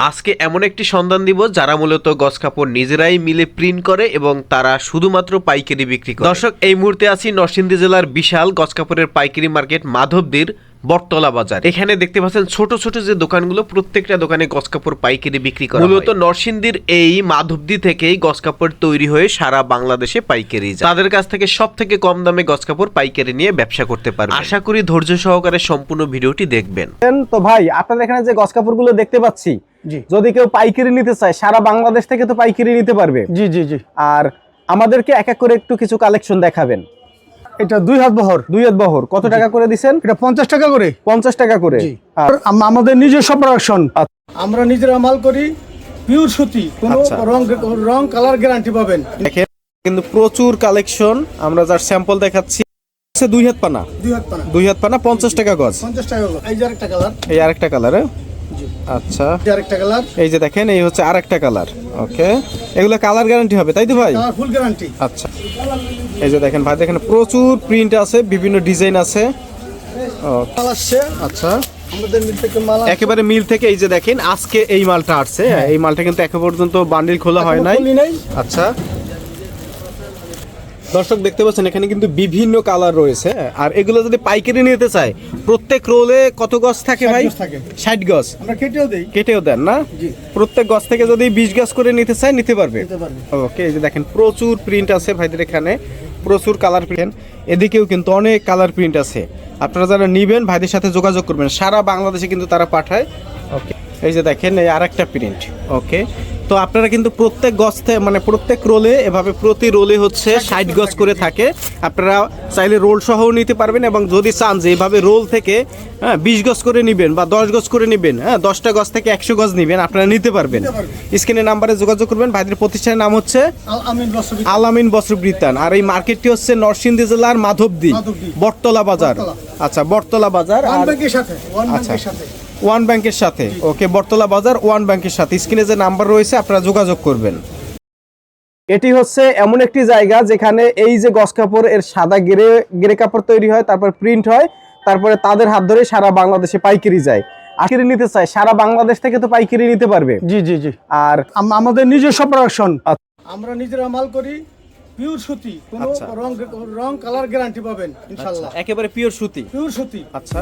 আজকে এমন একটি সন্ধান দিব যারা মূলত গজ কাপড় নিজেরাই মিলে প্রিন্ট করে এবং তারা শুধুমাত্র পাইকারি বিক্রি করে। দর্শক, এই মুহূর্তে আছি নরসিংদী জেলার বিশাল গজ কাপড়ের পাইকারি মার্কেট মাধবদীর বটতলা বাজার। এখানে দেখতে পাচ্ছেন ছোট ছোট যে দোকানগুলো, প্রত্যেকটা দোকানে গজ কাপড় পাইকারি বিক্রি করা হয়। মূলত নরসিংদীর এই মাধবদী থেকেই গজ কাপড় তৈরি হয়ে সারা বাংলাদেশে পাইকারি যায়। তাদের কাছ থেকে সব থেকে কম দামে গজ কাপড় পাইকারি নিয়ে ব্যবসা করতে পারবেন। আশা করি ধৈর্য সহকারে সম্পূর্ণ ভিডিওটি দেখবেন। তো ভাই, আপনাদের এখানে যে গজ কাপড়গুলো দেখতে পাচ্ছি, যদি কেউ পাইকারি নিতে চায় সারা বাংলাদেশ থেকে তো পাইকারি নিতে পারবে। জি জি জি। আর আমাদেরকে এক এক করে একটু কিছু কালেকশন দেখাবেন। এটা 2 হাত বহর। 2 হাত বহর কত টাকা করে দিবেন? এটা 50 টাকা করে। 50 টাকা করে। আর আমাদের নিজস্ব প্রোডাকশন, আমরা নিজেরা মাল করি, পিওর সুতি, কোনো রং কালার গ্যারান্টি পাবেন। দেখেন কিন্তু প্রচুর কালেকশন, আমরা যার স্যাম্পল দেখাচ্ছি। 2 হাত পানা। 2 হাত পানা। 2 হাত পানা 50 টাকা গজ। 50 টাকা গজ। এই যে আরেকটা কালার। এই আরেকটা কালার। জি। আচ্ছা, এই আরেকটা কালার। এই যে দেখেন, এই হচ্ছে আরেকটা কালার। ওকে, এগুলো কালার গ্যারান্টি হবে তাই তো ভাই? Colour full guarantee. আচ্ছা, এই যে দেখেন ভাই, দেখেন প্রচুর প্রিন্ট আছে, বিভিন্ন ডিজাইন আছে। মাল আসছে আচ্ছা, আমাদের মিল থেকে মাল একেবারে মিল থেকে। এই যে দেখেন আজকে এই মালটা আসছে। এই মালটা কিন্তু এখন পর্যন্ত বান্ডিল খোলা হয় নাই। আচ্ছা দর্শক, দেখতে পাচ্ছেন এখানে কিন্তু বিভিন্ন কালার রয়েছে। আর এগুলো যদি পাইকারি নিতে চায়, প্রত্যেক রোলে কত গজ থাকে ভাই? 60 গজ। আমরা কেটেও দেই। কেটেও দেন না? জি। প্রত্যেক গজ থেকে যদি 20 গজ করে নিতে চায় নিতে পারবে। ওকে, এই যে দেখেন প্রচুর প্রিন্ট আছে ভাইদের এখানে, প্রচুর কালার প্রিন্ট। এদিকেও কিন্তু অনেক কালার প্রিন্ট আছে। আপনারা যারা নিবেন ভাইদের সাথে যোগাযোগ করবেন, সারা বাংলাদেশে কিন্তু তারা পাঠায়। ওকে, এই যে দেখেন এই আরেকটা প্রিন্ট। ওকে, তো আপনারা কিন্তু প্রত্যেক গজ থেকে, মানে প্রত্যেক রোলে এভাবে প্রতি রোলে হচ্ছে 60 গজ করে থাকে। আপনারা চাইলে রোল সহও নিতে পারবেন, এবং যদি চান যে এইভাবে রোল থেকে 20 গজ করে নেবেন বা 10 গজ করে নেবেন, 10টা গজ থেকে 100 গজ নেবেন, আপনারা নিতে পারবেন। স্ক্রিনের নাম্বারে যোগাযোগ করবেন। ভাইদের প্রতিষ্ঠানের নাম হচ্ছে আল আমিন বস্ত্র বিতান। আর এই মার্কেটটি হচ্ছে নরসিংদী জেলার মাধবদী বটতলা বাজার। আচ্ছা, বটতলা বাজার ওয়ান ব্যাংকের সাথে। ওকে, বটতলা বাজার ওয়ান ব্যাংকের সাথে। স্ক্রিনে যে নাম্বার রয়েছে আপনারা যোগাযোগ করবেন। এটি হচ্ছে এমন একটি জায়গা যেখানে এই যে গজ কাপড় এর সাদা গেরে কাপড় তৈরি হয়, তারপর প্রিন্ট হয়, তারপরে তাদের হাত ধরে সারা বাংলাদেশে পাইকারি যায়। পাইকারি নিতে চায় সারা বাংলাদেশ থেকে তো পাইকারি নিতে পারবে। জি জি জি। আর আমাদের নিজস্ব প্রোডাকশন, আমরা নিজেরা মাল করি, পিওর সুতি, কোনো রং কালার গ্যারান্টি পাবেন ইনশাআল্লাহ। একেবারে পিওর সুতি। পিওর সুতি। আচ্ছা।